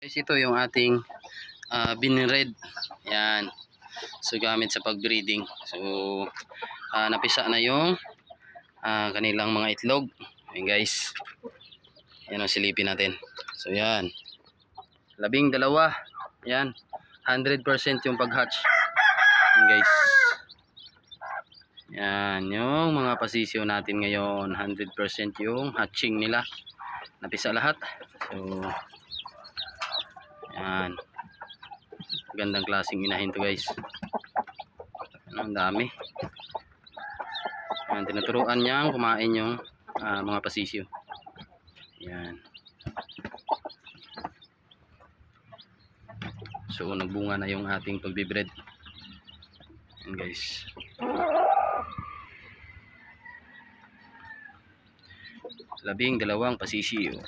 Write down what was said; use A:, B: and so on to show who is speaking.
A: Guys, ito yung ating binred. Yan. So gamit sa pagbreeding. So napisa na yung kanilang mga itlog. Ayan guys. Yan ang silipin natin. So yan. 12. Yan. 100% yung pag-hatch. Yan guys. Yan yung mga pasisyo natin ngayon. 100% yung hatching nila. Napisa lahat. So yan. Gandang klaseng inahin to guys. Ang dami. Yan, tinuturuan niyang kumain yung mga pasisyo. Yan. So nagbunga na yung ating pagbibreed. Yan guys. 12 pasisyo.